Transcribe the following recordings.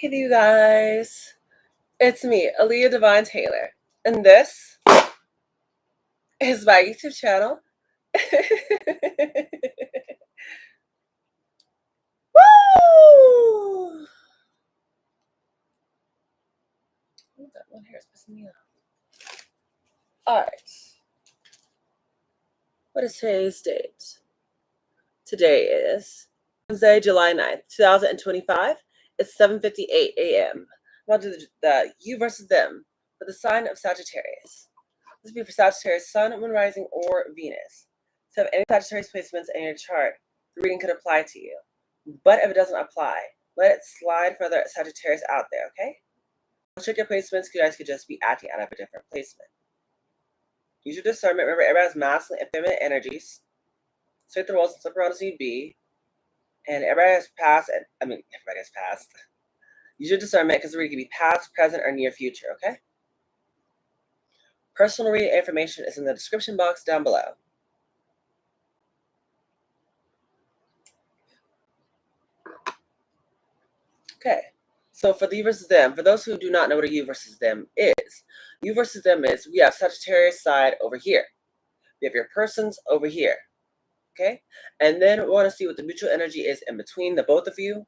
Hey you guys, it's me, Aaliyah Divine Taylor, and this is my YouTube channel. Woo! Ooh, that one hair is pissing me off. Alright, what is today's date? Today is Wednesday, July 9th, 2025. It's 7:58 a.m. I'm about to do the you versus them for the sign of Sagittarius. This will be for Sagittarius, Sun, Moon, Rising, or Venus. So if any Sagittarius placements in your chart, the reading could apply to you. But if it doesn't apply, let it slide for the Sagittarius out there, okay? Check your placements, you guys could just be acting out of a different placement. Use your discernment. Remember, everybody has masculine and feminine energies. Straight the roles and flip around as you'd be. And everybody has past, everybody has past. Use your discernment because the reading can be past, present, or near future, okay? Personal reading information is in the description box down below. Okay, so for the you versus them, for those who do not know what a you versus them is, you versus them is we have Sagittarius side over here. We have your persons over here. Okay, and then we want to see what the mutual energy is in between the both of you,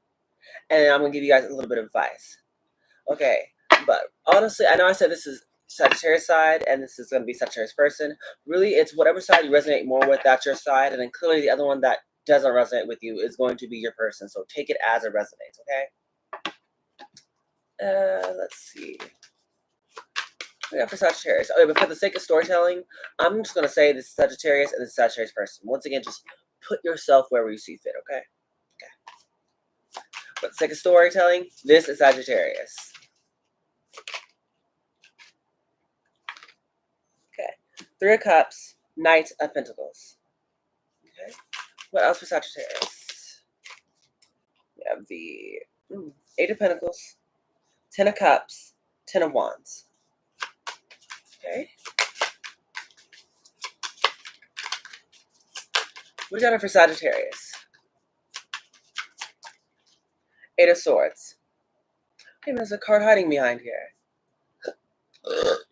and I'm going to give you guys a little bit of advice. Okay, but honestly, I know I said this is Sagittarius side and this is going to be Sagittarius person. Really, it's whatever side you resonate more with, that's your side, and then clearly the other one that doesn't resonate with you is going to be your person, so take it as it resonates, okay? Let's see. We got for Sagittarius. Okay, but for the sake of storytelling, I'm just going to say this is Sagittarius and this is Sagittarius person. Once again, just put yourself wherever you see fit, okay? Okay. For the sake of storytelling, this is Sagittarius. Okay. Three of Cups, Knight of Pentacles. Okay. What else for Sagittarius? We have the Eight of Pentacles, Ten of Cups, Ten of Wands. Okay. What do we got for Sagittarius? Eight of Swords. Hey, there's a card hiding behind here.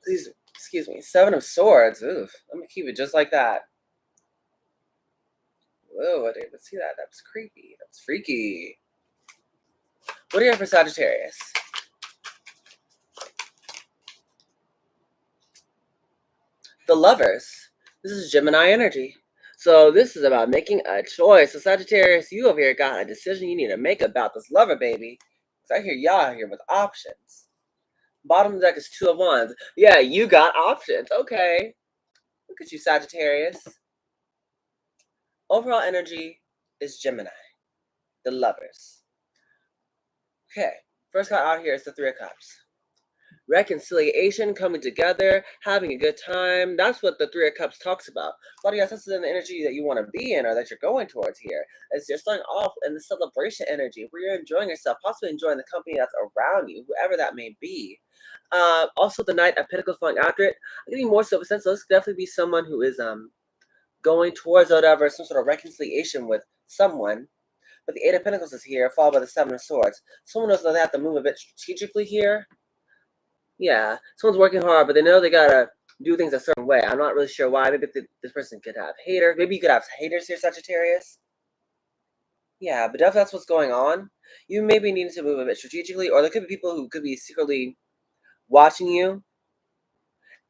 Please, excuse me. Seven of Swords. Oof. I'm going to keep it just like that. Whoa, I didn't even see that. That's creepy. That's freaky. What do you have for Sagittarius? The Lovers. This is Gemini energy. So this is about making a choice. So Sagittarius, you over here got a decision you need to make about this lover, baby. Because I hear y'all here with options. Bottom of the deck is Two of Wands. Yeah, you got options. Okay. Look at you, Sagittarius. Overall energy is Gemini. The Lovers. Okay. First card out here is the Three of Cups. Reconciliation, coming together, having a good time. That's what the Three of Cups talks about. A lot of you guys, this is the energy that you want to be in or that you're going towards here. As you're starting off in the celebration energy where you're enjoying yourself, possibly enjoying the company that's around you, whoever that may be. Also, the Knight of Pentacles falling after it. I'm getting more so a sense. So this could definitely be someone who is going towards whatever, some sort of reconciliation with someone. But the Eight of Pentacles is here, followed by the Seven of Swords. Someone knows that they have to move a bit strategically here. Yeah, someone's working hard, but they know they gotta do things a certain way. I'm not really sure why. Maybe this person could have haters. Maybe you could have haters here, Sagittarius. Yeah, but definitely that's what's going on. You maybe need to move a bit strategically, or there could be people who could be secretly watching you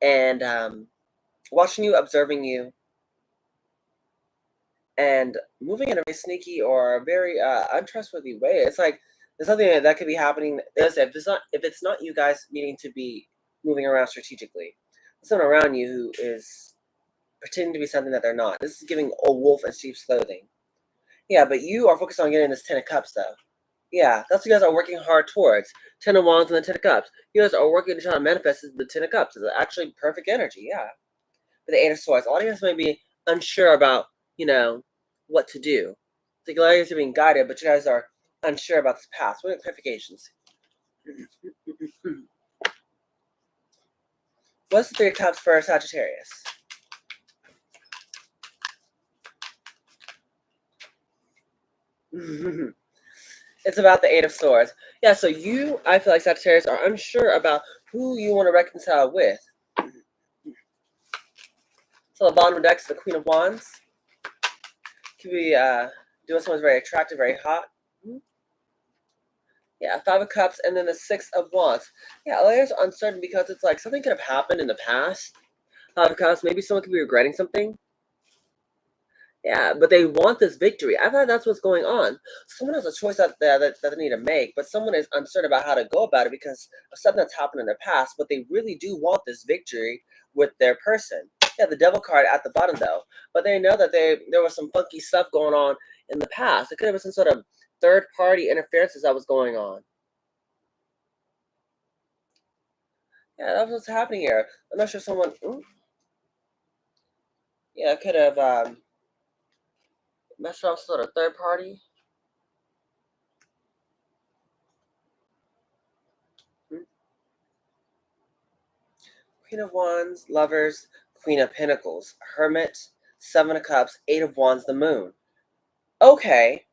and observing you, and moving in a very sneaky or very untrustworthy way. It's like there's something that could be happening. If it's not you guys needing to be moving around strategically, there's someone around you who is pretending to be something that they're not. This is giving a wolf in sheep's clothing. Yeah, but you are focused on getting this Ten of Cups, though. Yeah, that's what you guys are working hard towards. Ten of Wands and the Ten of Cups. You guys are working to try to manifest the Ten of Cups. It's actually perfect energy, yeah. But the Eight of Swords, a lot of you guys may be unsure about, what to do. It's like a lot of you guys are being guided, but you guys are unsure about this path. What are the clarifications? What's the Three of Cups for Sagittarius? It's about the Eight of Swords. Yeah, so you, I feel like Sagittarius, are unsure about who you want to reconcile with. So the bottom of the deck is the Queen of Wands. Could be doing someone's very attractive, very hot. Yeah, Five of Cups, and then the Six of Wands. Yeah, layers are uncertain because it's like something could have happened in the past. Five of Cups, maybe someone could be regretting something. Yeah, but they want this victory. I thought that's what's going on. Someone has a choice out there that they need to make, but someone is uncertain about how to go about it because of something that's happened in their past, but they really do want this victory with their person. Yeah, the devil card at the bottom though. But they know that there was some funky stuff going on in the past. It could have been some sort of third party interferences that was going on. Yeah, that's what's happening here. I'm not sure someone yeah, could have messed around with sort of third party. Queen of Wands, Lovers, Queen of Pentacles, Hermit, Seven of Cups, Eight of Wands, the Moon. Okay,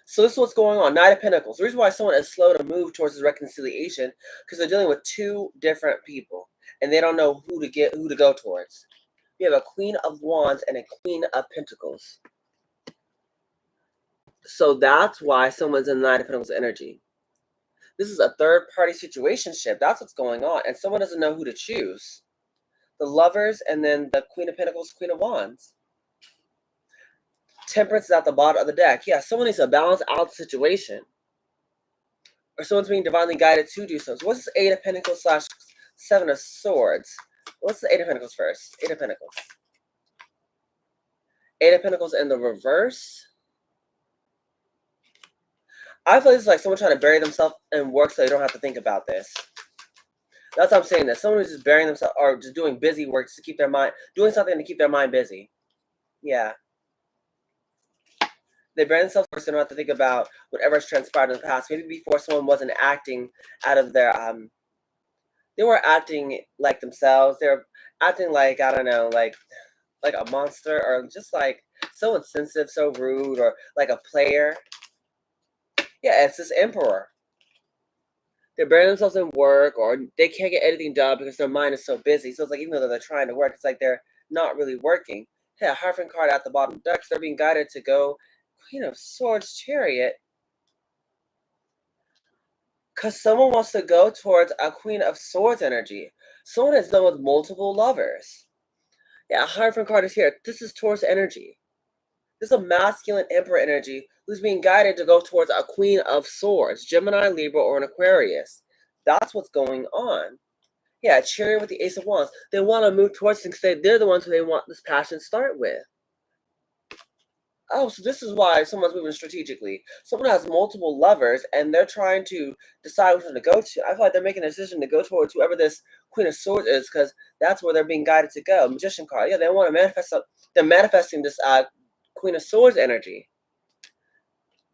so this is what's going on. Knight of Pentacles. The reason why someone is slow to move towards this reconciliation because they're dealing with two different people and they don't know who to go towards. You have a Queen of Wands and a Queen of Pentacles. So that's why someone's in the Knight of Pentacles energy. This is a third-party situationship. That's what's going on, and someone doesn't know who to choose. The Lovers and then the Queen of Pentacles, Queen of Wands. Temperance is at the bottom of the deck. Yeah, someone needs to balance out the situation. Or someone's being divinely guided to do so. So what's this Eight of Pentacles slash Seven of Swords? What's the Eight of Pentacles first? Eight of Pentacles. Eight of Pentacles in the reverse. I feel this is like someone trying to bury themselves in work so they don't have to think about this. That's how I'm saying this. Someone who's just burying themselves or just doing busy work just to keep their mind, doing something to keep their mind busy. Yeah. They bury themselves first. They don't have to think about whatever's transpired in the past. Maybe before someone wasn't acting out of their they were acting like themselves. They were acting like, I don't know, like a monster or just like so insensitive, so rude, or like a player. Yeah, it's this Emperor. They're burying themselves in work or they can't get anything done because their mind is so busy. So it's like even though they're trying to work, it's like they're not really working. Yeah, Hierophant card at the bottom decks. They're being guided to go Queen of Swords, Chariot. Because someone wants to go towards a Queen of Swords energy. Someone is done with multiple lovers. Yeah, Hierophant card is here. This is Taurus energy. This is a masculine emperor energy who's being guided to go towards a Queen of Swords, Gemini, Libra, or an Aquarius. That's what's going on. Yeah, Chariot with the Ace of Wands. They want to move towards things. They're the ones who they want this passion to start with. Oh, so this is why someone's moving strategically. Someone has multiple lovers, and they're trying to decide which one to go to. I feel like they're making a decision to go towards whoever this Queen of Swords is, because that's where they're being guided to go. Magician card. Yeah, they want to manifest. They're manifesting this Queen of Swords energy.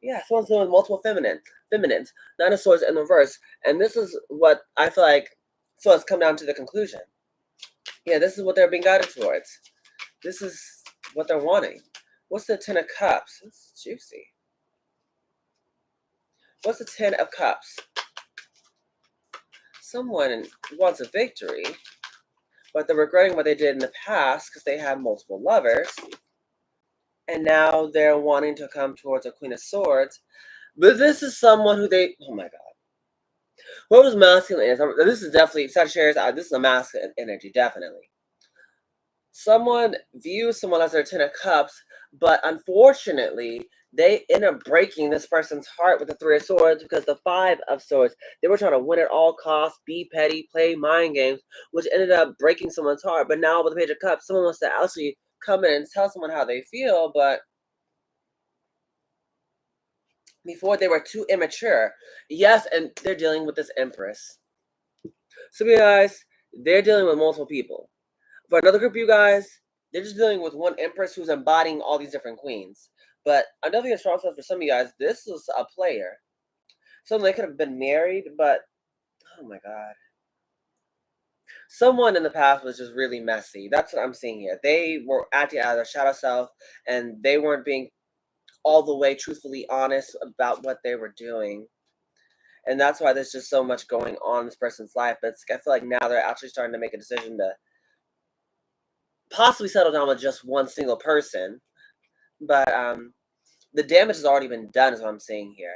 Yeah, someone's doing multiple feminines. Nine of Swords in reverse, and this is what I feel like. So it's come down to the conclusion. Yeah, this is what they're being guided towards. This is what they're wanting. What's the Ten of Cups? It's juicy. What's the Ten of Cups? Someone wants a victory, but they're regretting what they did in the past because they had multiple lovers. And now they're wanting to come towards a Queen of Swords. But this is someone who they... Oh my God. What was masculine is? This is definitely... Sagittarius, this is a masculine energy, definitely. Someone views someone as their Ten of Cups, but unfortunately, they end up breaking this person's heart with the Three of Swords because the Five of Swords, they were trying to win at all costs, be petty, play mind games, which ended up breaking someone's heart. But now with the Page of Cups, someone wants to actually come in and tell someone how they feel, but before they were too immature. Yes, and they're dealing with this Empress. So you guys, they're dealing with multiple people. For another group of you guys, they're just dealing with one Empress who's embodying all these different queens. But another strong sense for some of you guys, this is a player. Some they could have been married, but oh my God. Someone in the past was just really messy. That's what I'm seeing here. They were acting out of their shadow self, and they weren't being all the way truthfully honest about what they were doing. And that's why there's just so much going on in this person's life. But I feel like now they're actually starting to make a decision to possibly settle down with just one single person. But the damage has already been done, is what I'm saying here.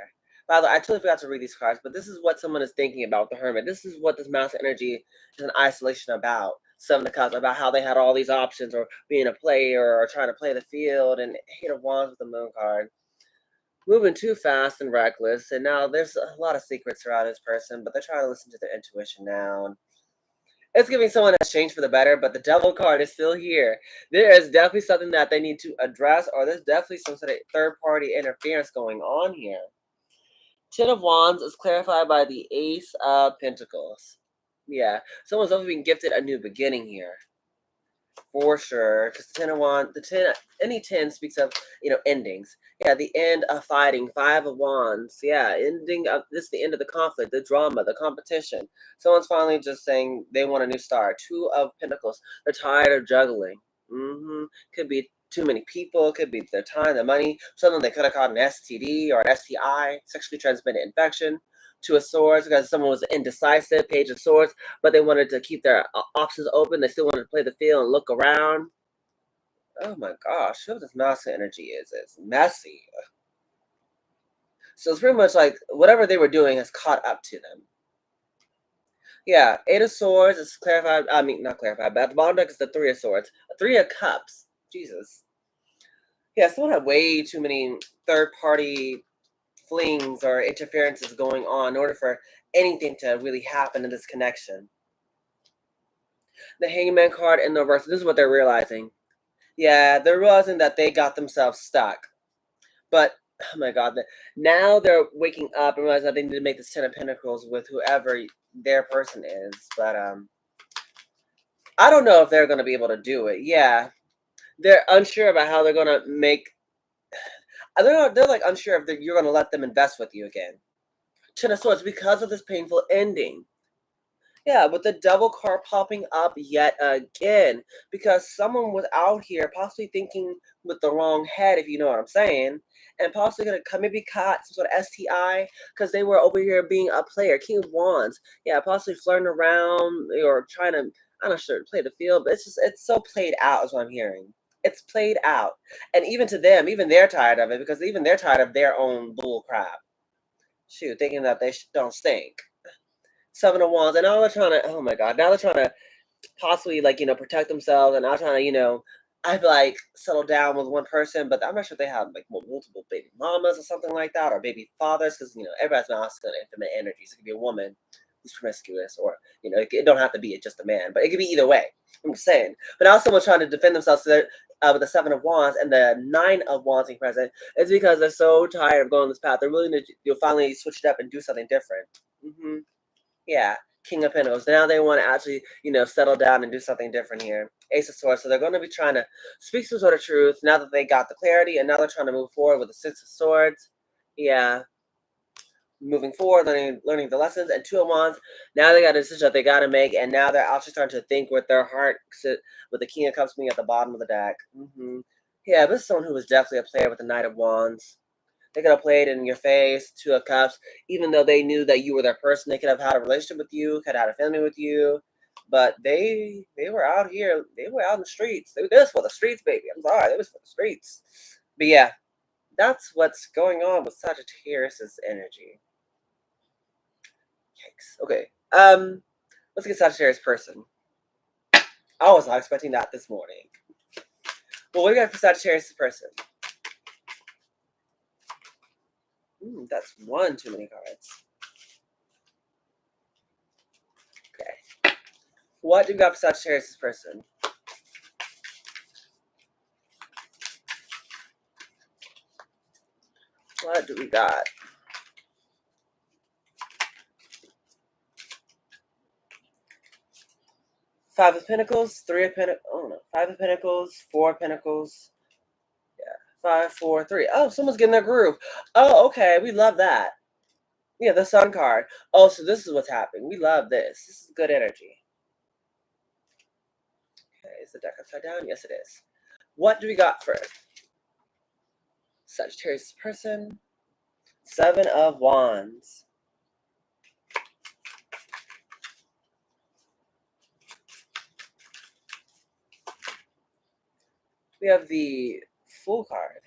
By the way, I totally forgot to read these cards, but this is what someone is thinking about the Hermit. This is what this Master energy is in isolation about. Some of the cards about how they had all these options, or being a player, or trying to play the field, and Eight of Wands with the Moon card. Moving too fast and reckless, and now there's a lot of secrets around this person, but they're trying to listen to their intuition now. And it's giving someone a change for the better, but the Devil card is still here. There is definitely something that they need to address, or there's definitely some sort of third-party interference going on here. Ten of Wands is clarified by the Ace of Pentacles. Yeah, someone's also being gifted a new beginning here. For sure, because the 10 of Wands, any 10 speaks of, endings. Yeah, the end of fighting. 5 of Wands. Yeah, this is the end of the conflict, the drama, the competition. Someone's finally just saying they want a new start. 2 of Pentacles. They're tired of juggling. Could be too many people. Could be their time, the money. Something they could have caught an STD or an STI, sexually transmitted infection. 2 of Swords, because someone was indecisive. Page of Swords, but they wanted to keep their options open. They still wanted to play the field and look around. Oh my gosh, what this Master energy is. It's messy. So it's pretty much like whatever they were doing has caught up to them. Yeah, 8 of Swords is clarified. I mean, not clarified, but at the bottom deck is the 3 of Swords. 3 of Cups. Jesus. Yeah, someone had way too many third-party flings or interferences going on in order for anything to really happen in this connection. The Hangman card in the reverse. This is what they're realizing. Yeah, they're realizing that they got themselves stuck. But, oh my god, now they're waking up and realizing that they need to make this 10 of Pentacles with whoever their person is. But, I don't know if they're going to be able to do it. Yeah, they're unsure about how they're going to make... They're like unsure if you're going to let them invest with you again. 10 of Swords, because of this painful ending. Yeah, with the Devil card popping up yet again. Because someone was out here possibly thinking with the wrong head, if you know what I'm saying. And possibly going to maybe caught some sort of STI because they were over here being a player. King of Wands. Yeah, possibly flirting around or trying to, I'm not sure, play the field. But it's so played out is what I'm hearing. It's played out. And even to them, even they're tired of it because even they're tired of their own bull crap. Shoot, thinking that they don't stink. 7 of Wands, and now they're trying to, oh my god, now they're trying to possibly, like, protect themselves, and now trying to, I feel like, settle down with one person, but I'm not sure if they have, like, multiple baby mamas or something like that, or baby fathers, because, everybody's masculine and feminine energies. It could be a woman who's promiscuous, or, it don't have to be just a man, but it could be either way. I'm just saying. But now someone's trying to defend themselves with the 7 of Wands and the 9 of Wands being present. It's because they're so tired of going this path. They're willing to, you'll finally switch it up and do something different. Yeah, King of Pentacles. Now they want to actually, settle down and do something different here. Ace of Swords. So they're going to be trying to speak some sort of truth now that they got the clarity, and now they're trying to move forward with the 6 of Swords. Yeah. Moving forward, learning the lessons. And 2 of Wands. Now they got a decision that they got to make, and now they're actually starting to think with their heart, with the King of Cups being at the bottom of the deck. Yeah, this is someone who was definitely a player with the Knight of Wands. They could have played in your face, 2 of Cups, even though they knew that you were their person. They could have had a relationship with you, could have had a family with you, but they were out here. They were out in the streets. They were this for the streets, baby. I'm sorry, they was for the streets. But yeah, that's what's going on with Sagittarius' energy. Yikes. Okay. Let's get Sagittarius person. I was not expecting that this morning. Well, what do you got for Sagittarius person? That's one too many cards. Okay. What do we got for Sagittarius person? What do we got? 5 of Pentacles, 3 of Pentacles, oh no, 5 of Pentacles, 4 of Pentacles. Yeah, 5, 4, 3. Oh, someone's getting their groove. Oh, okay, we love that. Yeah, the Sun card. Oh, so this is what's happening. We love this. This is good energy. Okay, is the deck upside down? Yes, it is. What do we got for it? Sagittarius person. 7 of Wands. We have the Fool card.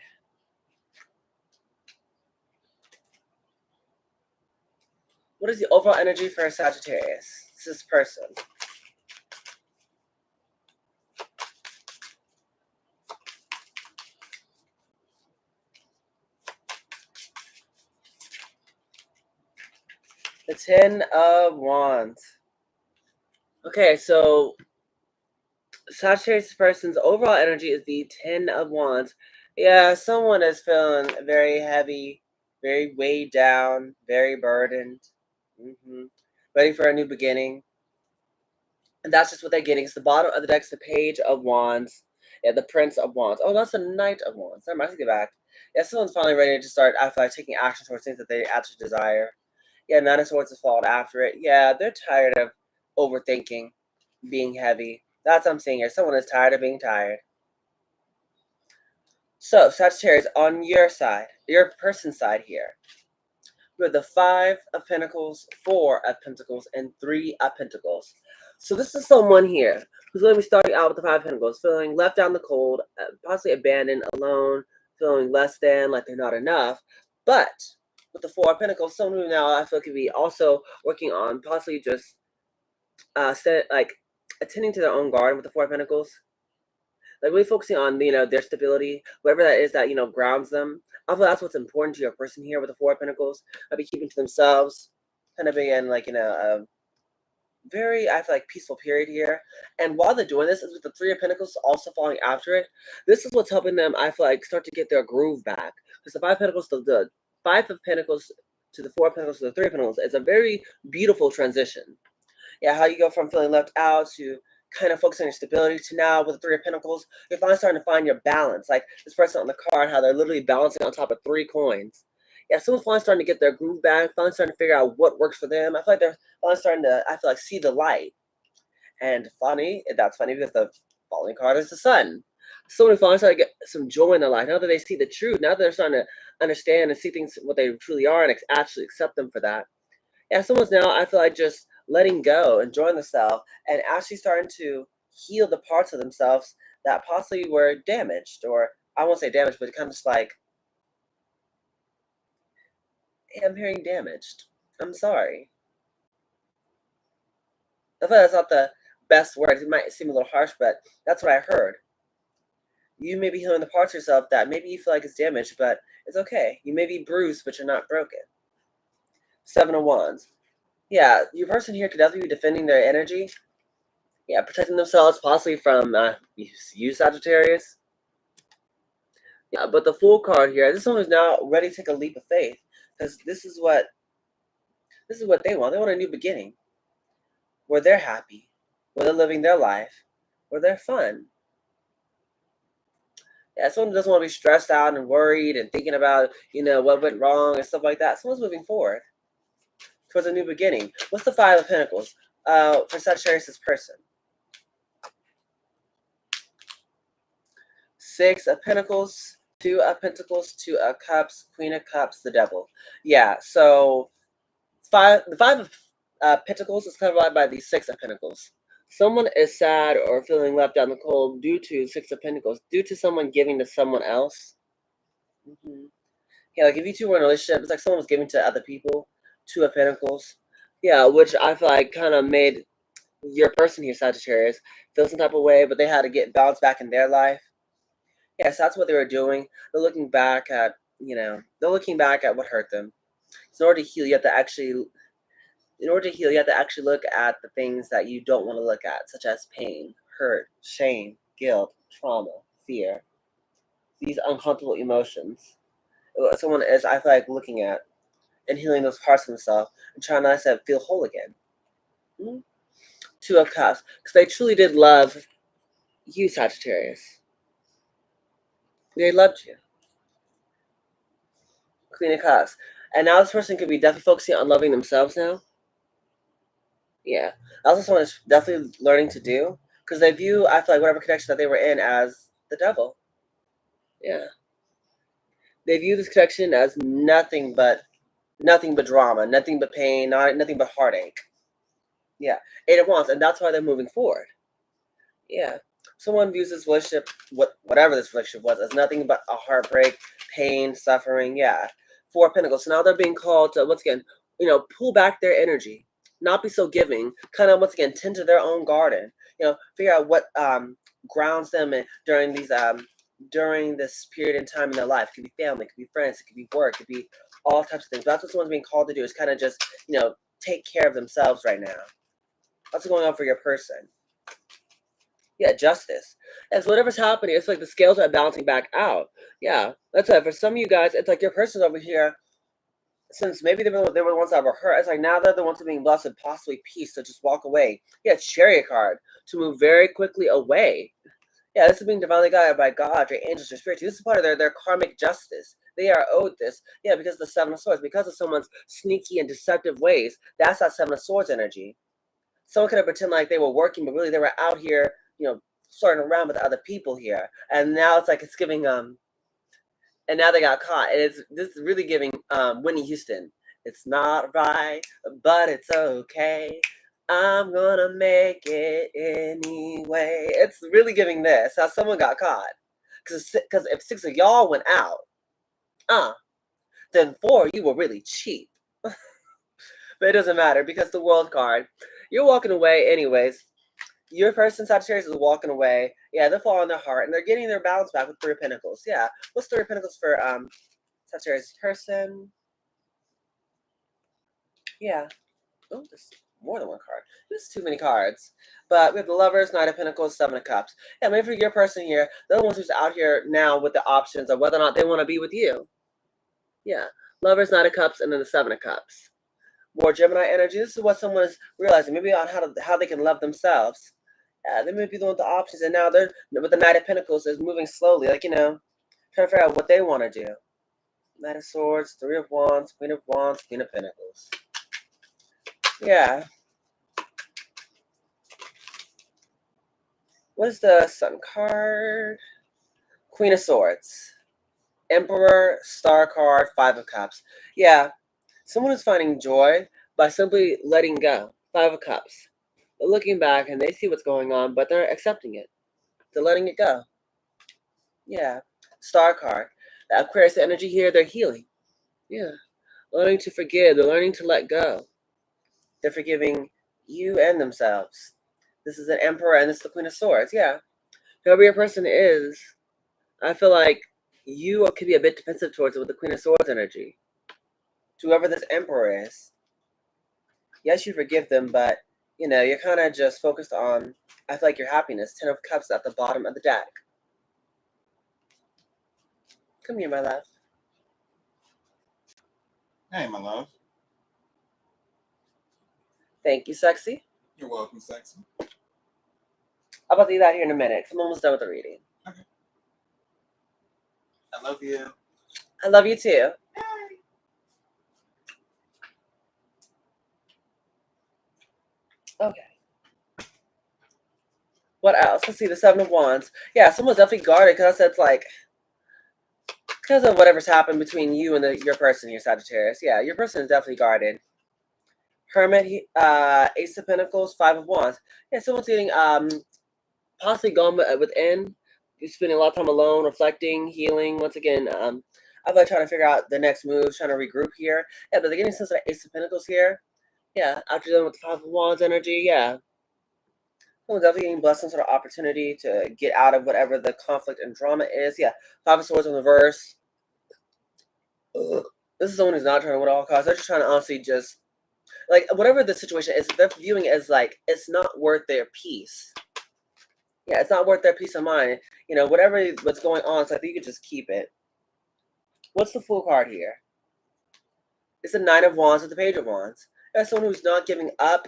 What is the overall energy for Sagittarius? This person. The 10 of Wands. Okay, so Sagittarius person's overall energy is the 10 of Wands. Yeah, someone is feeling very heavy, very weighed down, very burdened. Ready for a new beginning. And that's just what they're getting. It's the bottom of the deck, the Page of Wands. Yeah, the Prince of Wands. Oh, that's the Knight of Wands. Never mind, I take it back. Yeah, someone's finally ready to start, I feel like, taking action towards things that they actually desire. Yeah, Nine of Swords has fallen after it. Yeah, they're tired of overthinking, being heavy. That's what I'm saying here. Someone is tired of being tired. So, Sagittarius, on your side, your person's side here, we have the 5 of Pentacles, 4 of Pentacles, and 3 of Pentacles. So this is someone here who's going to be starting out with the 5 of Pentacles, feeling left out in the cold, possibly abandoned, alone, feeling less than, like they're not enough. But with the 4 of Pentacles, someone who now I feel could be also working on possibly just like attending to their own garden with the 4 of Pentacles. Like really focusing on, their stability, whatever that is that, grounds them. I feel that's what's important to your person here with the 4 of Pentacles. I'll be keeping to themselves, kind of being in like, a very, I feel like, peaceful period here. And while they're doing this, is with the 3 of Pentacles also falling after it, this is what's helping them, I feel like, start to get their groove back. Because the 5 of Pentacles to the 5 of Pentacles to the 4 of Pentacles to the 3 of Pentacles is a very beautiful transition. Yeah, how you go from feeling left out to kind of focusing on your stability to now with the 3 of Pentacles, you're finally starting to find your balance. Like this person on the card, how they're literally balancing on top of 3 coins. Yeah, someone's finally starting to get their groove back, finally starting to figure out what works for them. I feel like they're finally starting to, I feel like, see the light. And that's funny because the falling card is the sun. Someone finally starting to get some joy in their life. Now that they see the truth, now that they're starting to understand and see things what they truly are and actually accept them for that. Yeah, someone's now, I feel like, just letting go, enjoying themselves, and actually starting to heal the parts of themselves that possibly were damaged, or I won't say damaged, but kind of just like, hey, I'm hearing damaged. I'm sorry. I thought that's not the best words. It might seem a little harsh, but that's what I heard. You may be healing the parts of yourself that maybe you feel like it's damaged, but it's okay. You may be bruised, but you're not broken. 7 of Wands. Yeah, your person here could definitely be defending their energy. Yeah, protecting themselves possibly from you, Sagittarius. Yeah, but the Fool card here, this one is now ready to take a leap of faith because this is what they want. They want a new beginning where they're happy, where they're living their life, where they're fun. Yeah, someone doesn't want to be stressed out and worried and thinking about what went wrong and stuff like that. Someone's moving forward towards a new beginning. What's the 5 of Pentacles for Sagittarius' person? 6 of Pentacles, 2 of Pentacles, 2 of Cups, Queen of Cups, the Devil. Yeah, so the 5 of Pentacles is covered by the 6 of Pentacles. Someone is sad or feeling left out in the cold due to 6 of Pentacles, due to someone giving to someone else. Yeah, like if you two were in a relationship, it's like someone was giving to other people. 2 of Pentacles. Yeah, which I feel like kind of made your person here, Sagittarius, feel some type of way, but they had to get balanced back in their life. Yes, that's what they were doing. They're looking back at, what hurt them. So in order to heal, you have to actually look at the things that you don't want to look at, such as pain, hurt, shame, guilt, trauma, fear. These uncomfortable emotions. Someone is, I feel like, looking at and healing those parts of themselves and trying to feel whole again. 2 of Cups, because they truly did love you, Sagittarius. They loved you. Queen of Cups. And now this person could be definitely focusing on loving themselves now. Yeah. That's what someone is definitely learning to do. Because they view, I feel like, whatever connection that they were in as the devil. Yeah. They view this connection as nothing but drama, nothing but pain, nothing but heartache. Yeah, 8 of Wands, and that's why they're moving forward. Yeah, someone views this relationship, whatever this relationship was, as nothing but a heartbreak, pain, suffering. Yeah, 4 of Pentacles. So now they're being called to once again, pull back their energy, not be so giving. Kind of once again, tend to their own garden. Figure out what grounds them during this period in time in their life. It could be family, it could be friends, it could be work, it could be all types of things. But that's what someone's being called to do, is kind of just take care of themselves right now. That's what's going on for your person. Yeah, justice. And so whatever's happening, it's like the scales are balancing back out. Yeah, that's it. For some of you guys, it's like your person's over here, since maybe they were the ones that were hurt. It's like now they're the ones that are being blessed with possibly peace, to just walk away. Yeah, Chariot card, to move very quickly away. Yeah, this is being divinely guided by God, your angels, your spirits. This is part of their karmic justice. They are owed this. Yeah, because of the Seven of Swords, because of someone's sneaky and deceptive ways. That's that Seven of Swords energy. Someone could have pretended like they were working, but really they were out here, starting around with other people here. And now it's like it's giving and now they got caught. And this is really giving Whitney Houston. It's not right, but it's okay. I'm gonna make it anyway. It's really giving this. How someone got caught. Because if 6 of y'all went out, then 4, you were really cheap. But it doesn't matter, because the World card, you're walking away anyways. Your person, Sagittarius, is walking away. Yeah, they're following their heart, and they're getting their balance back with 3 of Pentacles. Yeah, what's 3 of Pentacles for Sagittarius person? Yeah. Oh, there's more than one card. There's too many cards. But we have the Lovers, Knight of Pentacles, 7 of Cups. Yeah, maybe for your person here, they're the ones who's out here now with the options of whether or not they want to be with you. Yeah, Lovers, Knight of Cups, and then the 7 of Cups. More Gemini energy. This is what someone is realizing, maybe on how they can love themselves. They may be the one with the options, and now they're with the Knight of Pentacles is moving slowly, like trying to figure out what they want to do. Knight of Swords, 3 of Wands, Queen of Wands, Queen of Pentacles. Yeah. What is the Sun card? Queen of Swords, Emperor, Star card, 5 of Cups. Yeah, someone is finding joy by simply letting go. 5 of Cups. They're looking back and they see what's going on, but they're accepting it. They're letting it go. Yeah. Star card. The Aquarius energy here, they're healing. Yeah. Learning to forgive. They're learning to let go. They're forgiving you and themselves. This is an Emperor and this is the Queen of Swords. Yeah. Whoever your person is, I feel like you could be a bit defensive towards it with the Queen of Swords energy. To whoever this Emperor is. Yes, you forgive them, but you're kind of just focused on, I feel like, your happiness. 10 of Cups at the bottom of the deck. Come here, my love. Hey, my love. Thank you, sexy. You're welcome, sexy. I'm about to do that here in a minute. I'm almost done with the reading. Okay. I love you. I love you too. Okay. What else? Let's see, the 7 of Wands. Yeah, someone's definitely guarded because it's like, because of whatever's happened between you and your person here, Sagittarius. Yeah, your person is definitely guarded. Hermit, Ace of Pentacles, 5 of Wands. Yeah, someone's getting possibly gone within. You're spending a lot of time alone, reflecting, healing. Once again, I'm like trying to figure out the next move, trying to regroup here. Yeah, but they're getting sense of Ace of Pentacles here. Yeah, after dealing with the 5 of Wands energy, yeah. Someone's definitely getting blessed some sort of opportunity to get out of whatever the conflict and drama is. Yeah, 5 of Swords in reverse. This is someone who's not trying to win at all costs. They're just trying to honestly just, like, whatever the situation is, they're viewing it as like, it's not worth their peace. Yeah, it's not worth their peace of mind. Whatever what's going on, it's like you could just keep it. What's the Fool card here? It's the 9 of Wands with the Page of Wands. That's someone who's not giving up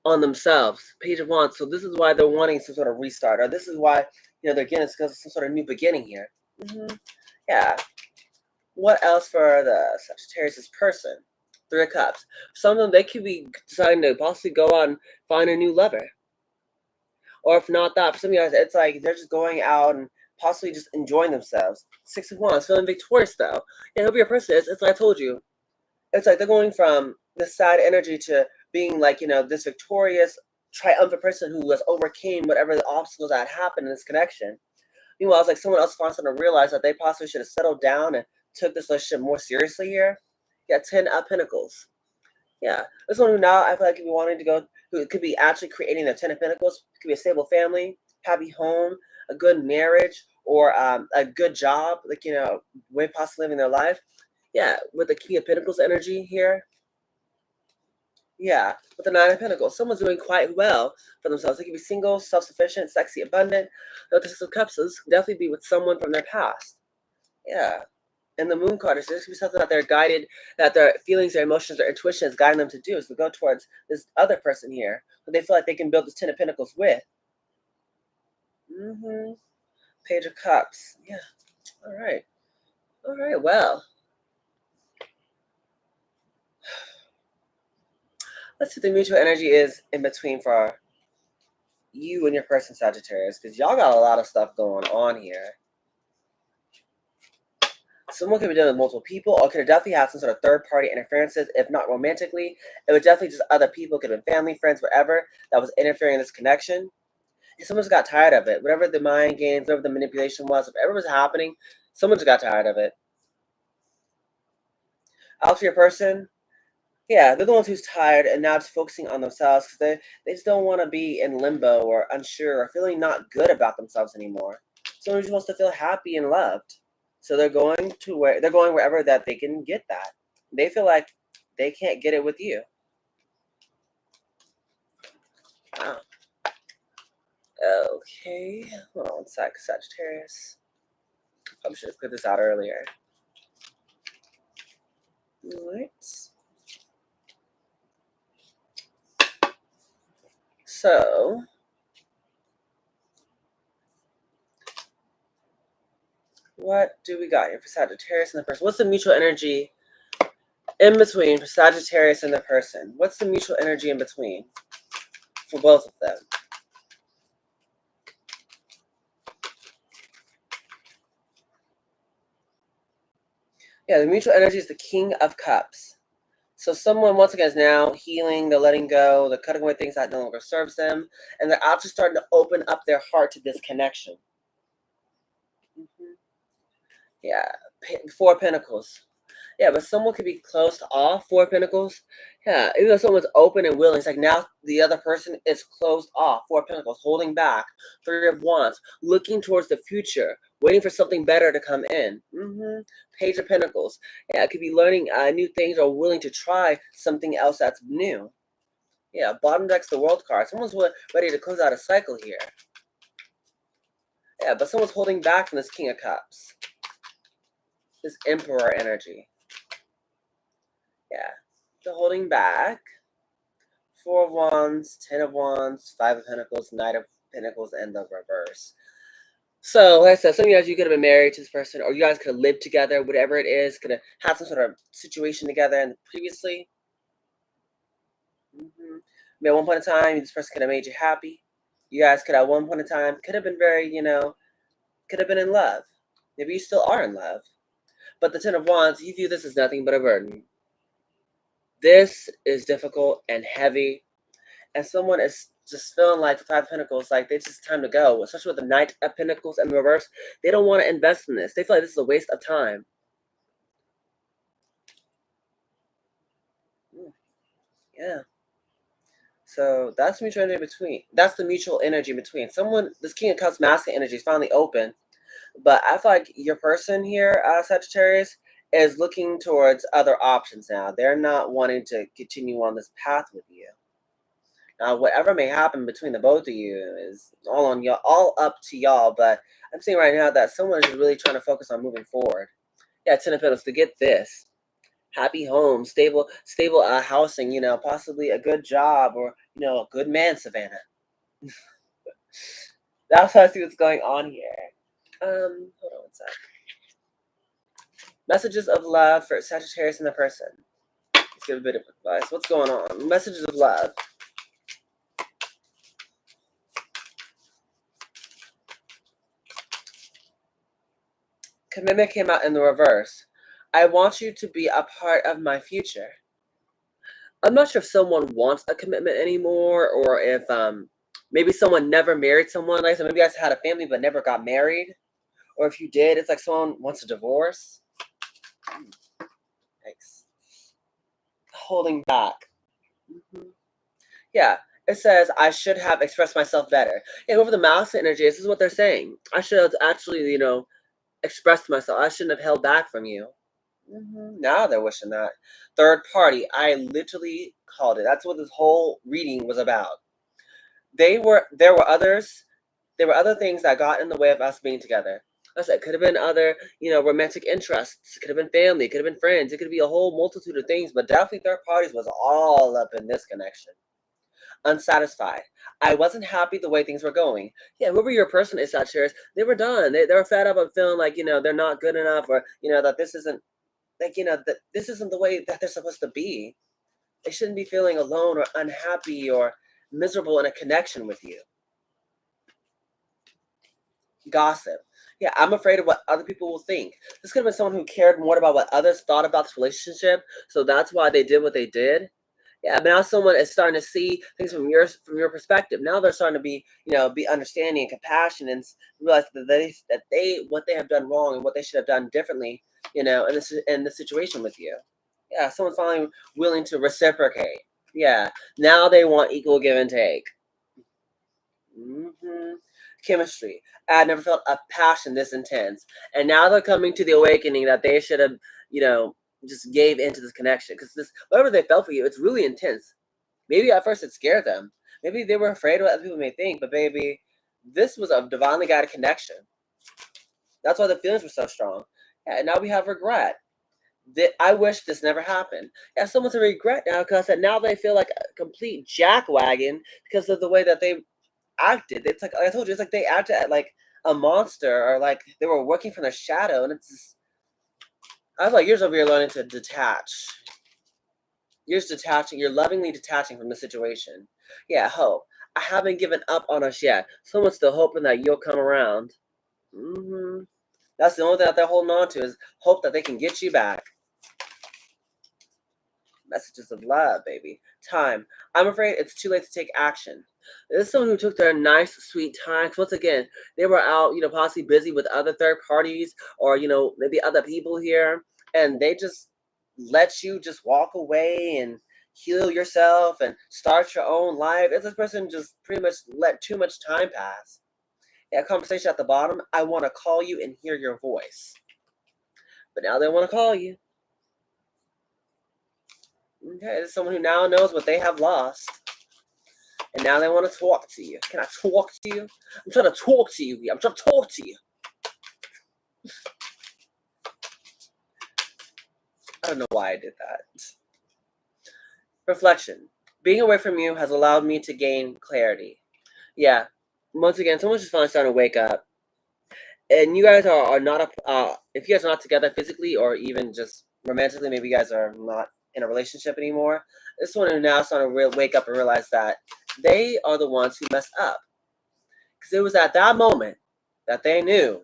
on themselves. Page of Wands. So this is why they're wanting some sort of restart, or this is why they're getting some sort of new beginning here. Yeah. What else for the Sagittarius person? 3 of Cups. Some of them, they could be deciding to possibly go out and find a new lover. Or if not that, for some of you guys, it's like they're just going out and possibly just enjoying themselves. 6 of Wands, feeling victorious though. Yeah, whoever your person is, it's like I told you. It's like they're going from this sad energy to being like, this victorious, triumphant person who has overcame whatever the obstacles that happened in this connection. Meanwhile, it's like someone else wants them to realize that they possibly should have settled down and took this relationship more seriously here. Yeah, 10 of Pentacles. Yeah, this one who now I feel like could be wanting to go, who could be actually creating the 10 of Pentacles. It could be a stable family, happy home, a good marriage, or a good job, like, way possibly living their life. Yeah, with the King of Pentacles energy here. Yeah, with the 9 of Pentacles. Someone's doing quite well for themselves. They could be single, self-sufficient, sexy, abundant. The 6 of Cups, so this could definitely be with someone from their past. Yeah. And the Moon card is this could be something that they're guided, that their feelings, their emotions, their intuition is guiding them to do, is to go towards this other person here who they feel like they can build this 10 of Pentacles with. Page of Cups. Yeah. All right. All right, well. Let's see what the mutual energy is in between for you and your person, Sagittarius, because y'all got a lot of stuff going on here. Someone could be dealing with multiple people, or could definitely have some sort of third-party interferences, if not romantically. It was definitely just other people, could have been family, friends, whatever, that was interfering in this connection. And someone just got tired of it. Whatever the mind games, whatever the manipulation was, whatever was happening, someone just got tired of it. Out for your person, yeah, they're the ones who's tired and now just focusing on themselves because they just don't want to be in limbo or unsure or feeling not good about themselves anymore. Someone just wants to feel happy and loved. So they're going wherever that they can get that. They feel like they can't get it with you. Wow. Okay. Hold on one sec, Sagittarius. Probably should have cleared this out earlier. Alright. So what do we got here for Sagittarius and the person? What's the mutual energy in between for Sagittarius and the person? What's the mutual energy in between for both of them? Yeah, the mutual energy is the King of Cups. So someone, once again, is now healing, they're letting go, they're cutting away things that no longer serves them, and they're actually starting to open up their heart to this connection. Yeah, 4 Pentacles. Yeah, but someone could be closed off, 4 Pentacles. Yeah, even though someone's open and willing, it's like now the other person is closed off, 4 Pentacles, holding back, 3 of Wands, looking towards the future, waiting for something better to come in. Page of Pentacles. Yeah, it could be learning new things or willing to try something else that's new. Yeah, bottom deck's the World card. Someone's ready to close out a cycle here. Yeah, but someone's holding back from this King of Cups. This Emperor energy. Yeah, they're holding back. 4 of Wands, 10 of Wands, 5 of Pentacles, Knight of Pentacles, and the reverse. So, like I said, some of you guys, you could have been married to this person, or you guys could have lived together, whatever it is, could have had some sort of situation together and previously. Maybe at one point in time, this person could have made you happy. You guys could, at one point in time, could have been very, could have been in love. Maybe you still are in love. But the 10 of Wands, you view this as nothing but a burden. This is difficult and heavy. And someone is just feeling like the 5 of Pentacles, like it's just time to go. Especially with the Knight of Pentacles and the reverse. They don't want to invest in this. They feel like this is a waste of time. Yeah. So that's mutual energy between. That's the mutual energy between. Someone, this King of Cups masculine energy is finally open. But I feel like your person here, Sagittarius, is looking towards other options now. They're not wanting to continue on this path with you. Now, whatever may happen between the both of you is all on y'all, all up to y'all. But I'm seeing right now that someone is really trying to focus on moving forward. Yeah, 10 of Pentacles to get this happy home, stable housing. Possibly a good job or a good man, Savannah. That's how I see what's going on here. Hold on one sec. Messages of love for Sagittarius and the person. Let's give a bit of advice. What's going on? Messages of love. Commitment came out in the reverse. I want you to be a part of my future. I'm not sure if someone wants a commitment anymore, or if maybe someone never married someone. Like, so maybe you guys had a family but never got married, or if you did, it's like someone wants a divorce. Thanks. Holding back. Yeah, it says I should have expressed myself better. Yeah, over the mouse energy, this is what they're saying. I should have actually, expressed myself. I shouldn't have held back from you. Now they're wishing that. Third party. I literally called it. That's what this whole reading was about. There were others. There were other things that got in the way of us being together. I said it could have been other, romantic interests. It could have been family. It could have been friends. It could be a whole multitude of things. But definitely third parties was all up in this connection. Unsatisfied. I wasn't happy the way things were going. Yeah, whoever your person is, Sagittarius, they were done. They were fed up of feeling like, they're not good enough, or, that this isn't, like, that this isn't the way that they're supposed to be. They shouldn't be feeling alone or unhappy or miserable in a connection with you. Gossip. Yeah, I'm afraid of what other people will think. This could have been someone who cared more about what others thought about this relationship, so that's why they did what they did. Yeah, but now someone is starting to see things from your perspective. Now they're starting to be understanding and compassionate, and realize that they what they have done wrong and what they should have done differently. In this situation with you. Yeah, someone's finally willing to reciprocate. Yeah, now they want equal give and take. hmm Chemistry. I never felt a passion this intense, and now they're coming to the awakening that they should have, you know, just gave into this connection, because this whatever they felt for you, it's really intense. Maybe at first it scared them. Maybe they were afraid of what other people may think, but baby, this was a divinely guided connection. That's why the feelings were so strong. Yeah, and now we have regret. I wish this never happened. Yeah, someone's a regret now because now they feel like a complete jackwagon because of the way that they acted. It's like I told you, it's like they acted like a monster, or like they were working from their shadow, and it's just, I was like, years over here learning to detach. You're just detaching. You're lovingly detaching from the situation. Yeah, hope. I haven't given up on us yet. Someone's still hoping that you'll come around. hmm That's the only thing that they're holding on to, is hope that they can get you back. Messages of love, baby. Time. I'm afraid it's too late to take action. This is someone who took their nice, sweet time. 'Cause once again, they were out, possibly busy with other third parties, or, maybe other people here. And they just let you just walk away and heal yourself and start your own life. As this person just pretty much let too much time pass. Yeah, conversation at the bottom. I want to call you and hear your voice. But now they want to call you. Okay, it's someone who now knows what they have lost. And now they want to talk to you. Can I talk to you? I'm trying to talk to you. I'm trying to talk to you. I don't know why I did that. Reflection. Being away from you has allowed me to gain clarity. Yeah. Once again, someone's just finally starting to wake up. And you guys are not, if you guys are not together physically or even just romantically, maybe you guys are not in a relationship anymore. This one who now starting to wake up and realize that they are the ones who messed up. Because it was at that moment that they knew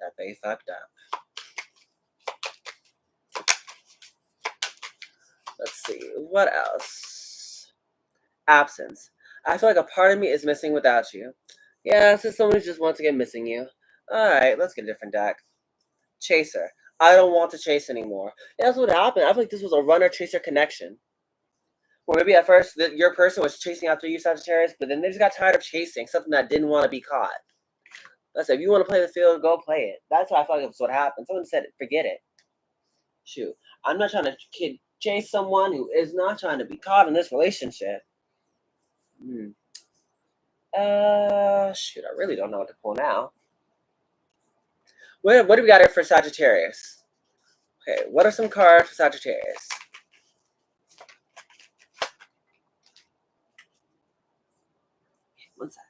that they fucked up. Let's see. What else? Absence. I feel like a part of me is missing without you. Yeah, this is someone who's just once again missing you. Alright, let's get a different deck. Chaser. I don't want to chase anymore. Yeah, that's what happened. I feel like this was a runner-chaser connection. Or maybe at first your person was chasing after you, Sagittarius, but then they just got tired of chasing something that didn't want to be caught. Let's say, if you want to play the field, go play it. That's what I feel like that's what happened. Someone said, forget it. Shoot. I'm not trying to chase someone who is not trying to be caught in this relationship. Shoot, I really don't know what to pull now. What do we got here for Sagittarius? Okay, what are some cards for Sagittarius? One sec.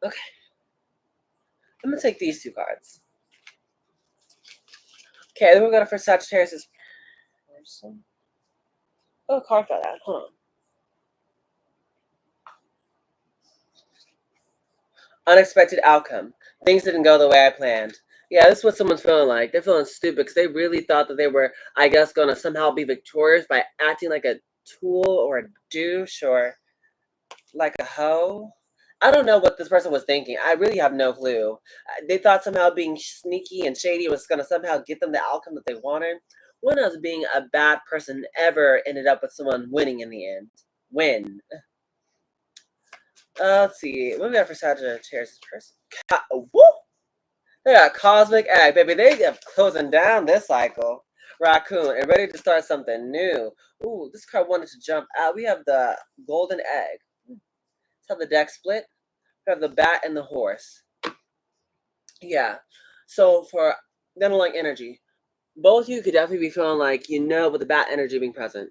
Okay. I'm gonna take these two cards. Okay, then we got it for Sagittarius' person. Oh, card fell out. Hold on. Unexpected outcome. Things didn't go the way I planned. Yeah, this is what someone's feeling like. They're feeling stupid because they really thought that they were, I guess, going to somehow be victorious by acting like a tool or a douche or like a hoe. I don't know what this person was thinking. I really have no clue. They thought somehow being sneaky and shady was going to somehow get them the outcome that they wanted. When else being a bad person ever ended up with someone winning in the end? Win. Let's see. What do we got for Sagittarius person? Woo! They got Cosmic Egg, baby. They are closing down this cycle. Raccoon and ready to start something new. Ooh, this card wanted to jump out. We have the Golden Egg. That's how the deck split. We have the Bat and the Horse. Yeah. So for the underlying energy, both of you could definitely be feeling like, with the Bat energy being present,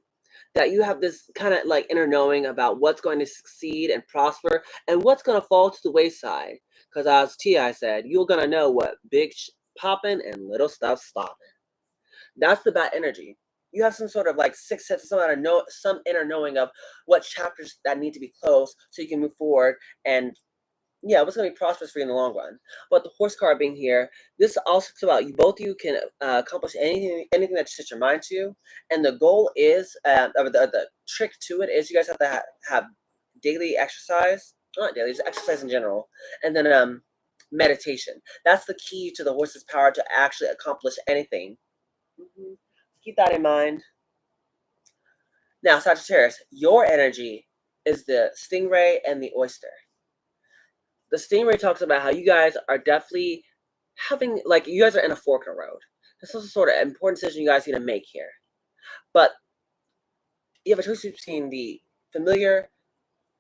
that you have this kind of like inner knowing about what's going to succeed and prosper and what's going to fall to the wayside. Because as T.I. said, you're going to know what big popping and little stuff stopping. That's the Bat energy. You have some sort of like sixth sense, some inner knowing of what chapters that need to be closed so you can move forward and what's going to be prosperous for you in the long run. But the Horse card being here, this also talks about you. Both of you can accomplish anything that you set your mind to, and the goal is, the trick to it is, you guys have to have daily exercise, not daily, just exercise in general, and then meditation. That's the key to the horse's power to actually accomplish anything. Keep that in mind. Now, Sagittarius, your energy is the stingray and the oyster. The stingray talks about how you guys are definitely having, like, you guys are in a fork in the road. This is a sort of important decision you guys need to make here. But you have a choice between the familiar,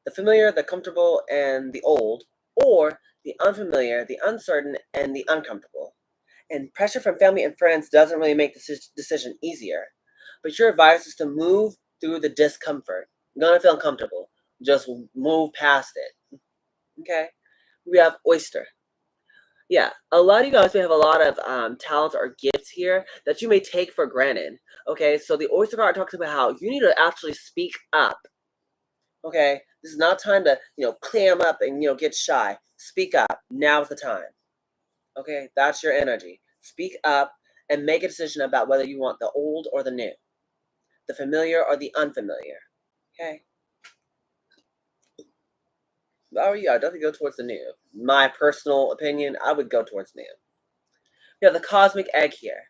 the comfortable, and the old, or the unfamiliar, the uncertain, and the uncomfortable. And pressure from family and friends doesn't really make this decision easier. But your advice is to move through the discomfort. You're gonna feel uncomfortable. Just move past it. Okay? We have oyster. Yeah, a lot of you guys may have a lot of talents or gifts here that you may take for granted. Okay, so the oyster card talks about how you need to actually speak up. Okay, this is not time to clam up and get shy. Speak up. Now's the time. Okay, that's your energy. Speak up and make a decision about whether you want the old or the new, the familiar or the unfamiliar. Okay. Oh yeah, I definitely go towards the new. My personal opinion, I would go towards new. You have the cosmic egg here.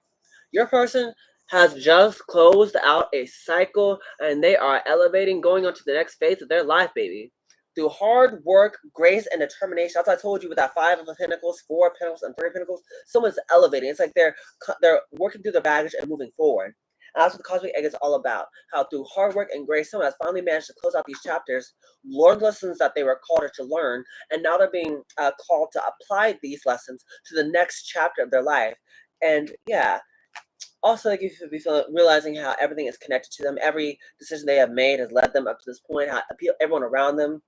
Your person has just closed out a cycle and they are elevating, going on to the next phase of their life, baby. Through hard work, grace, and determination. As I told you with that 5 of Pentacles, 4 of Pentacles, and 3 of Pentacles, someone's elevating. It's like they're working through their baggage and moving forward. And that's what the Cosmic Egg is all about. How through hard work and grace, someone has finally managed to close out these chapters, learned lessons that they were called to learn, and now they're being called to apply these lessons to the next chapter of their life. And yeah, also, like, you should be realizing how everything is connected to them. Every decision they have made has led them up to this point. How everyone around them,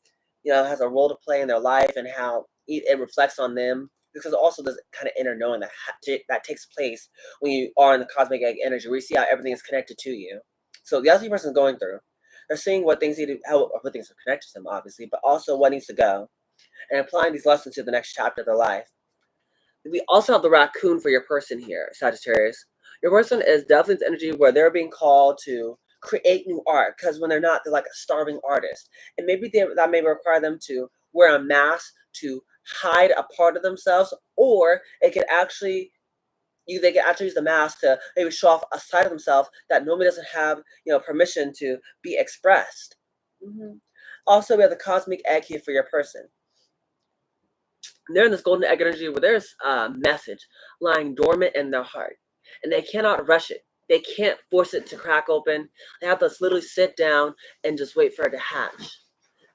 has a role to play in their life, and how it reflects on them. Because also there's kind of inner knowing that takes place when you are in the cosmic egg energy, where you see how everything is connected to you. So the other person is going through, they're seeing what things need to, what things are connected to them, obviously, but also what needs to go, and applying these lessons to the next chapter of their life. We also have the raccoon for your person here, Sagittarius. Your person is definitely this energy where they're being called to create new art, because when they're not, they're like a starving artist. And maybe that may require them to wear a mask to hide a part of themselves, or it could actually they can actually use the mask to maybe show off a side of themselves that nobody doesn't have permission to be expressed. Also, we have the cosmic egg here for your person. They're in this golden egg energy where there's a message lying dormant in their heart, and they cannot rush it. They can't force it to crack open. They have to literally sit down and just wait for it to hatch.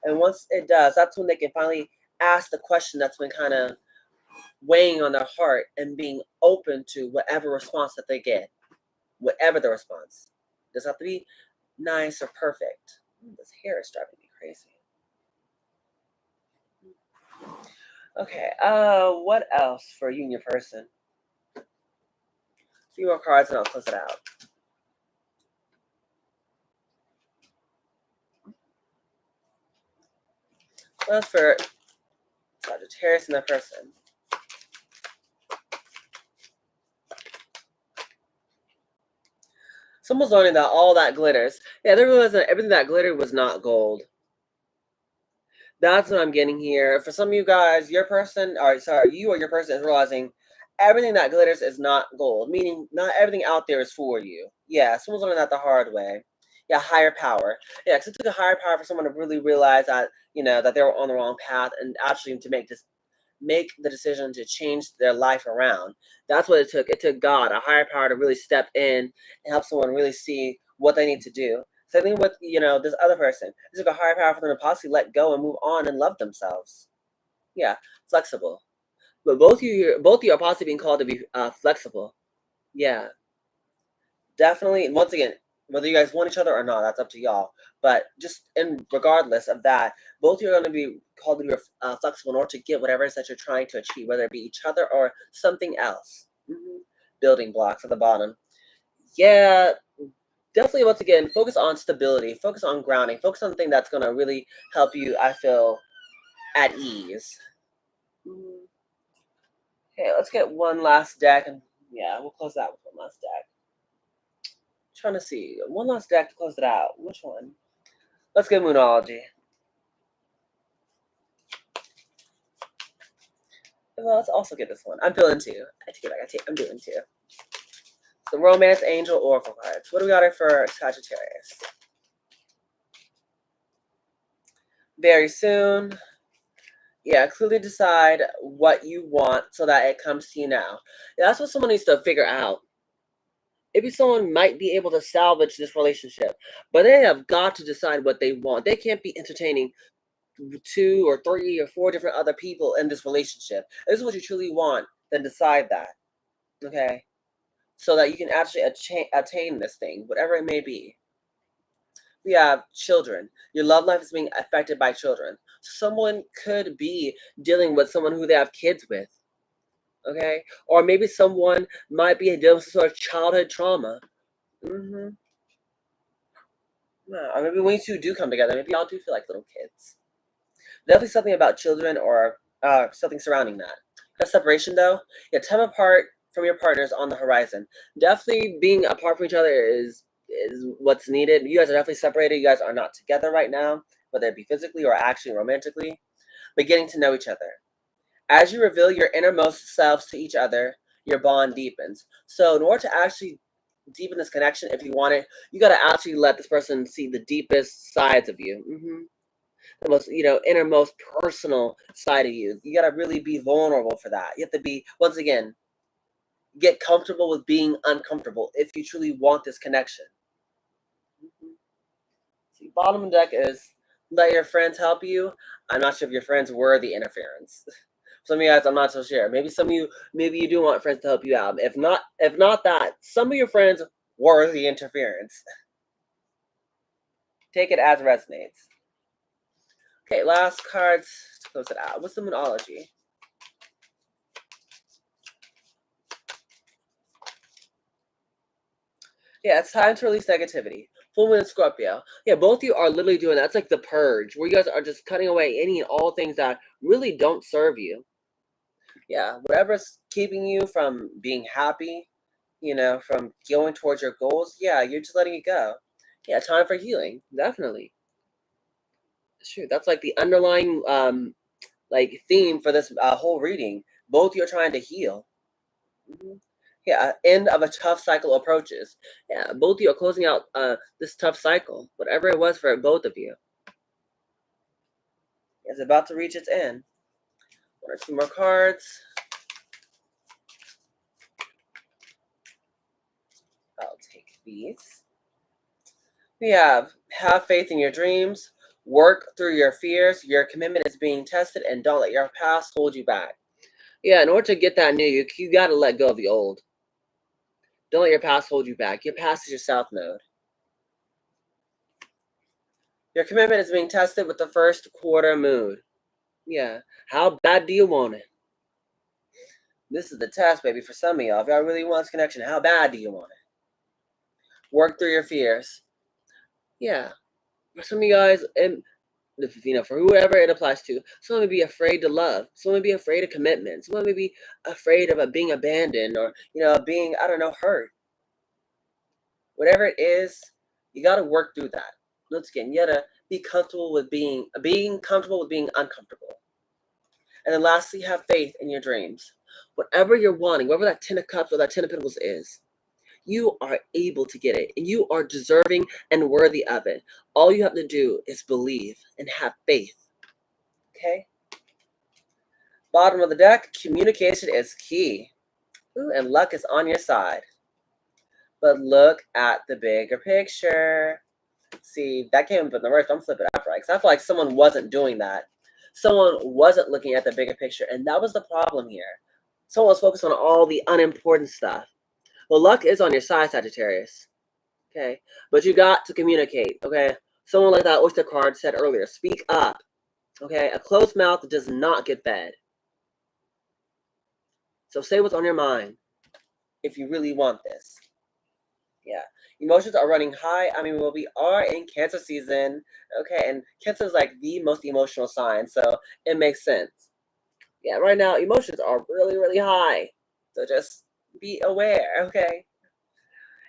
And once it does, that's when they can finally ask the question that's been kind of weighing on their heart, and being open to whatever response that they get, whatever the response. It doesn't have to be nice or perfect. This hair is driving me crazy. Okay, what else for you and your person? A few more cards and I'll close it out. That's for Sagittarius and that person. Someone's learning that all that glitters. Yeah, they realized that everything that glittered was not gold. That's what I'm getting here. For some of you guys, your person, or sorry, you or your person is realizing everything that glitters is not gold, meaning not everything out there is for you. Yeah, someone's learning that the hard way. Yeah, higher power. Yeah, because it took a higher power for someone to really realize that, that they were on the wrong path and actually to make the decision to change their life around. That's what it took. It took God, a higher power, to really step in and help someone really see what they need to do. Same thing with, this other person. It took a higher power for them to possibly let go and move on and love themselves. Yeah, flexible. But both of you are possibly being called to be flexible. Yeah, definitely. And once again, whether you guys want each other or not, that's up to y'all. But just in regardless of that, both of you are going to be called to be flexible in order to get whatever it is that you're trying to achieve, whether it be each other or something else. Building blocks at the bottom. Yeah, definitely. Once again, focus on stability, focus on grounding, focus on something that's going to really help you, I feel, at ease. Okay, let's get one last deck, and yeah, we'll close that with one last deck. Trying to see one last deck to close it out. Which one? Let's get Moonology. Well, let's also get this one. I'm feeling two. I'm doing two. The Romance Angel Oracle cards. What do we got here for Sagittarius? Very soon. Yeah, clearly decide what you want so that it comes to you now. Yeah, that's what someone needs to figure out. Maybe someone might be able to salvage this relationship, but they have got to decide what they want. They can't be entertaining 2 or 3 or 4 different other people in this relationship. This is what you truly want, then decide that. Okay? So that you can actually attain this thing, whatever it may be. We have children. Your love life is being affected by children. Someone could be dealing with someone who they have kids with. Okay? Or maybe someone might be dealing with some sort of childhood trauma. Or maybe when you two do come together, maybe y'all do feel like little kids. Definitely something about children or something surrounding that. The separation, though, yeah, time apart from your partners on the horizon. Definitely being apart from each other is what's needed. You guys are definitely separated. You guys are not together right now, whether it be physically or actually romantically. But getting to know each other. As you reveal your innermost selves to each other, your bond deepens. So in order to actually deepen this connection, if you want it, you got to actually let this person see the deepest sides of you. The most, innermost personal side of you. You got to really be vulnerable for that. You have to be, once again, get comfortable with being uncomfortable if you truly want this connection. See, bottom of the deck is let your friends help you. I'm not sure if your friends were the interference. Some of you guys, I'm not so sure. Maybe some of you, maybe you do want friends to help you out. If not that, some of your friends were the interference. Take it as resonates. Okay, last cards to close it out. What's the Moonology? Yeah, it's time to release negativity. Full moon in Scorpio. Yeah, both of you are literally doing that. It's like the purge, where you guys are just cutting away any and all things that really don't serve you. Yeah, whatever's keeping you from being happy, from going towards your goals, yeah, you're just letting it go. Yeah, time for healing. Definitely. Sure, that's like the underlying theme for this whole reading. Both you're trying to heal. Yeah, end of a tough cycle approaches. Yeah, both of you are closing out this tough cycle, whatever it was for both of you. It's about to reach its end. One or two more cards. I'll take these. We have faith in your dreams, work through your fears, your commitment is being tested, and don't let your past hold you back. Yeah, in order to get that new, you got to let go of the old. Don't let your past hold you back. Your past is your south node. Your commitment is being tested with the first quarter moon. Yeah. How bad do you want it? This is the test, baby, for some of y'all. If y'all really want this connection, how bad do you want it? Work through your fears. Yeah. For some of you guys, For whoever it applies to. Someone may be afraid to love. Someone may be afraid of commitment. Someone may be afraid of being abandoned or, being, I don't know, hurt. Whatever it is, you got to work through that. Once again, you got to be comfortable with being comfortable with being uncomfortable. And then lastly, have faith in your dreams. Whatever you're wanting, whatever that 10 of cups or that 10 of pentacles is, you are able to get it. And you are deserving and worthy of it. All you have to do is believe and have faith. Okay? Bottom of the deck, communication is key. Ooh, and luck is on your side. But look at the bigger picture. See, that came up in the reverse. I'm flipping it upright. Because I feel like someone wasn't doing that. Someone wasn't looking at the bigger picture. And that was the problem here. Someone was focused on all the unimportant stuff. Well, luck is on your side, Sagittarius. Okay? But you got to communicate. Okay? Someone like that oyster card said earlier, speak up. Okay? A closed mouth does not get fed. So say what's on your mind if you really want this. Yeah. Emotions are running high. I mean, we are in Cancer season. Okay. And Cancer is like the most emotional sign. So it makes sense. Yeah. Right now, emotions are really, really high. So just be aware. Okay.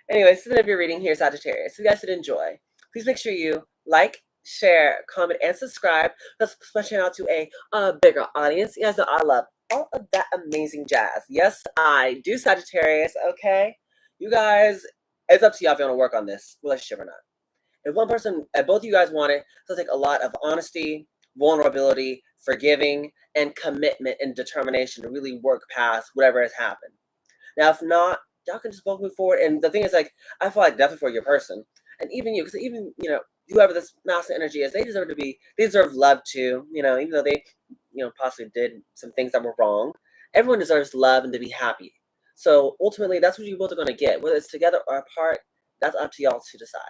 Anyway, this is the end of your reading here, Sagittarius. So you guys should enjoy. Please make sure you like, share, comment, and subscribe. Let's push it out to a bigger audience. You guys know I love all of that amazing jazz. Yes, I do, Sagittarius. Okay. You guys, it's up to you if you want to work on this relationship or not. If one person, if both of you guys want it, it'll take a lot of honesty, vulnerability, forgiving, and commitment and determination to really work past whatever has happened. Now, if not, y'all can just both move forward. And the thing is, like, I feel like definitely for your person, and even you, because even, whoever this masculine energy is, they deserve love too, even though they, possibly did some things that were wrong. Everyone deserves love and to be happy. So ultimately, that's what you both are going to get. Whether it's together or apart, that's up to y'all to decide.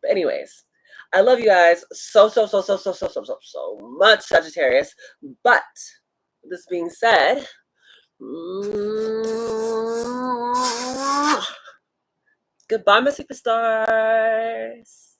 But anyways, I love you guys so much, Sagittarius. But this being said, goodbye, my superstars.